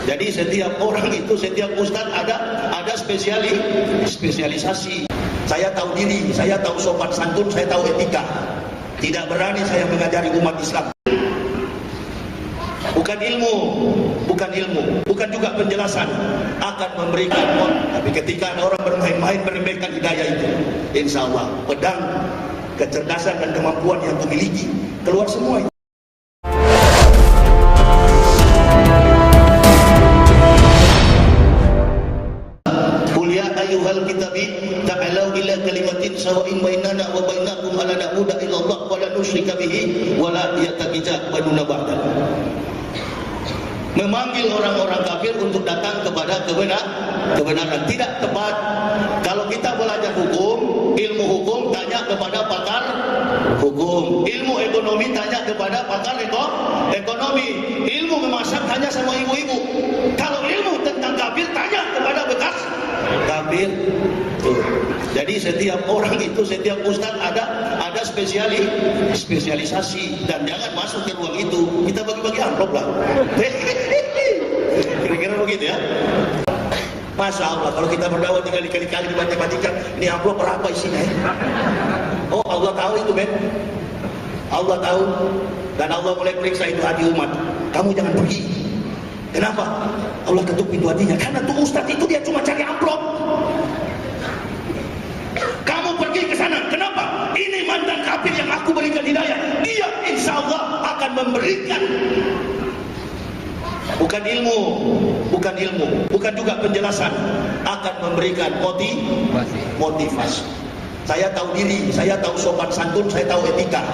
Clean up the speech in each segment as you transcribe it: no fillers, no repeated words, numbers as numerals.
Jadi setiap orang itu, setiap ustadz ada spesialisasi. Saya tahu diri, saya tahu sopan santun, saya tahu etika. Tidak berani saya mengajari umat Islam. Bukan ilmu, bukan juga penjelasan akan memberikan. Tapi ketika ada orang bermain-main meremehkan hidayah itu, insya Allah pedang kecerdasan dan kemampuan yang kumiliki keluar semua itu. Ayuhal kitabi ta'alau ila kalimatin sawa'in bainana wa bainakum alla na'budu illallah wa la nusyrika bihi wa la yattakhidha baduna ba'da. Memanggil orang-orang kafir untuk datang kepada kebenaran tidak tepat. Kalau kita belajar hukum, ilmu hukum tanya kepada pakar hukum, ilmu ekonomi tanya kepada pakar ekonomi, ilmu memasak tanya sama ibu-ibu. Kalau ilmu tentang kafir tanya kepada bekas kafir. Jadi setiap orang itu, setiap ustadz ada spesialisasi, dan jangan masuk ke ruang itu. Kita bagi-bagi amplop lah. Kira-kira begitu ya. Masya Allah, kalau kita berdakwah tinggal dikali-kali dibaca-bacakan, ini amplop berapa isinya ya? Oh, Allah tahu itu, men. Allah tahu, dan Allah mulai periksa itu hati umat. Kamu jangan pergi. Kenapa? Allah ketuk pintu hatinya. Karena tuh ustadz itu dia cuma cari amplop. Kamu pergi ke sana. Kenapa? Ini mantan kafir yang aku berikan hidayah. Dia insya Allah akan memberikan. Bukan ilmu, bukan juga penjelasan, akan memberikan motivasi. Saya tahu diri, saya tahu sopan santun, saya tahu etika.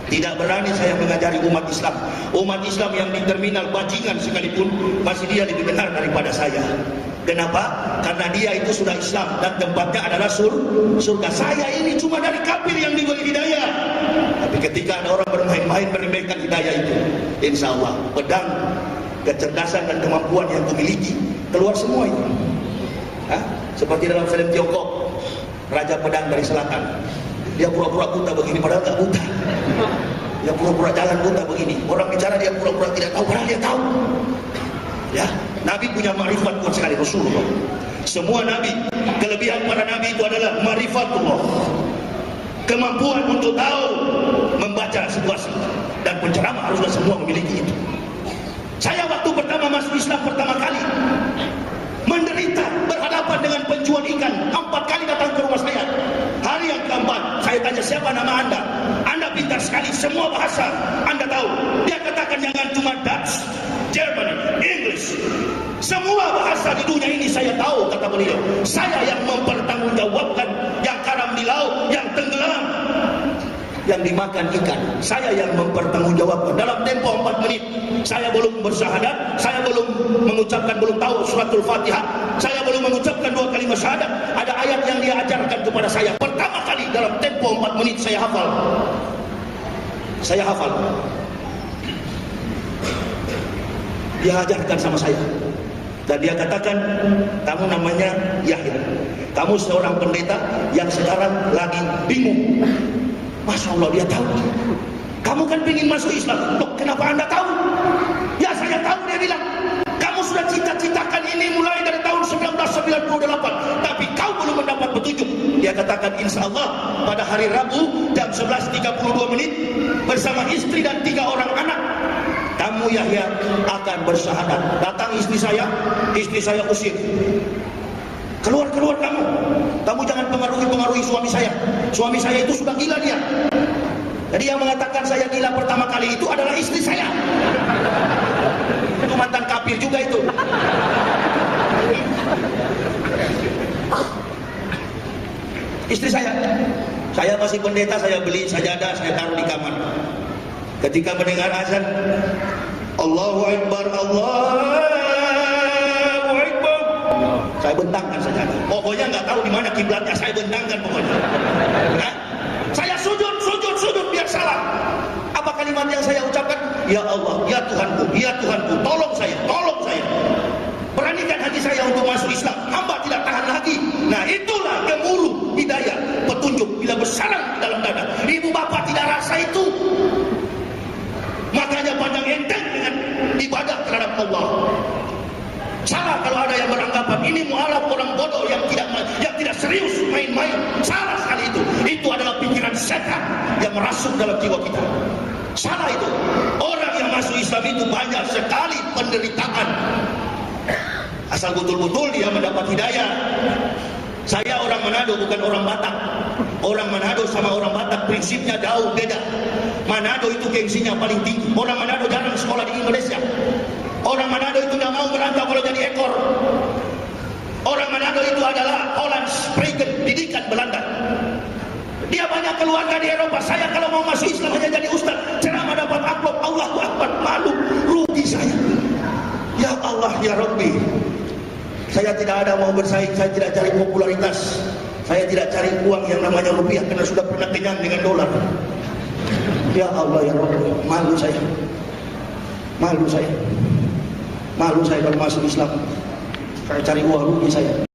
Tidak berani saya mengajari umat Islam. Umat Islam yang di terminal bajingan sekalipun masih dia lebih benar daripada saya. Kenapa? Karena dia itu sudah Islam dan tempatnya adalah surga. Saya ini cuma dari kafir yang diberi hidayah. Tapi ketika ada orang bermain-main meremehkan hidayah itu, insya Allah pedang kecerdasan dan kemampuan yang kumiliki keluar semua itu. Seperti dalam film Tiongkok, Raja Pedang dari Selatan. Dia pura-pura buta begini, padahal nggak buta. Dia pura-pura jalan buta begini. Orang bicara dia pura-pura tidak tahu, padahal dia tahu. Ya, Nabi punya ma'rifat kuat sekali, Rasulullah. Semua Nabi, kelebihan para Nabi itu adalah ma'rifatullah. Kemampuan untuk tahu membaca situasi, dan penceramah haruslah semua memiliki itu. Saya waktu pertama masuk Islam pertama kali menderita berhadapan dengan penjual ikan. 4 kali datang ke rumah saya. Hari yang keempat saya tanya, siapa nama anda? Anda pintar sekali, semua bahasa anda tahu. Dia katakan jangan cuma Dutch, German, English, semua bahasa di dunia ini saya tahu, kata beliau. Saya yang mempertanggungjawabkan yang karam di laut, yang tenggelam, yang dimakan ikan. Saya yang mempertanggungjawabkan. Dalam tempo 4 menit saya belum bersyahadat, saya belum mengucapkan, belum tahu suratul Fatihah, saya belum mengucapkan 2 kalimat syahadat. Ada ayat yang dia ajarkan kepada saya. Pertama kali dalam tempo 4 menit saya hafal. Saya hafal. Dia ajarkan sama saya. Dan dia katakan, kamu namanya Yahya. Kamu seorang pendeta yang sekarang lagi bingung. Masya Allah, dia tahu. Kamu kan ingin masuk Islam. Loh, kenapa anda tahu? Ya saya tahu, dia bilang. Kamu sudah cita-citakan ini mulai dari tahun 1998. Tapi kau belum mendapat petunjuk. Dia katakan, insya Allah pada hari Rabu jam 11.32 menit bersama istri dan 3 orang anak, kamu Yahya akan bersyahadat. Datang istri saya usir. Keluar kamu. Kamu jangan pengaruhi suami saya. Suami saya itu sudah gila dia. Jadi yang mengatakan saya gila pertama kali itu adalah istri saya. Itu mantan kafir juga itu. Istri saya masih pendeta, saya beli sajadah, saya taruh di kamar. Ketika mendengar azan, Allahu Akbar, Allahu Akbar, saya bentangkan sajadah. Pokoknya nggak tahu di mana kiblatnya, saya bentangkan pokoknya. Saya sujud biar salah. Apa kalimat yang saya ucapkan? Ya Allah, ya Tuhanku, tolong saya. Beranikan hati saya untuk masuk Islam. Hamba tidak tahan lagi. Nah, itulah gemuruh hidayah, petunjuk bila bersarang di dalam dada. Ibu bapak tidak rasa itu. Makanya pandang enteng dengan ibadah terhadap Allah. masuk dalam jiwa kita. Salah itu. Orang yang masuk Islam itu banyak sekali penderitaan. Asal betul-betul dia mendapat hidayah. Saya orang Manado, bukan orang Batak. Orang Manado sama orang Batak prinsipnya jauh beda. Manado itu gengsinya paling tinggi. Orang Manado jarang sekolah di Indonesia. Orang Manado itu tidak mau merantau kalau jadi ekor. Orang Manado itu adalah Holland Sprague, didikan Belanda. Dia banyak keluarga di Eropa. Saya kalau mau masuk Islam hanya jadi ustaz, ceramah dapat amplop, Allahu Akbar, malu, rugi saya. Ya Allah, ya Rabbi. Saya tidak ada mau bersaing, saya tidak cari popularitas, saya tidak cari uang yang namanya rupiah karena sudah pernah kenyang dengan dolar. Ya Allah, ya Rabbi, malu saya, malu saya, malu saya kalau masuk Islam. Saya cari uang, rugi saya.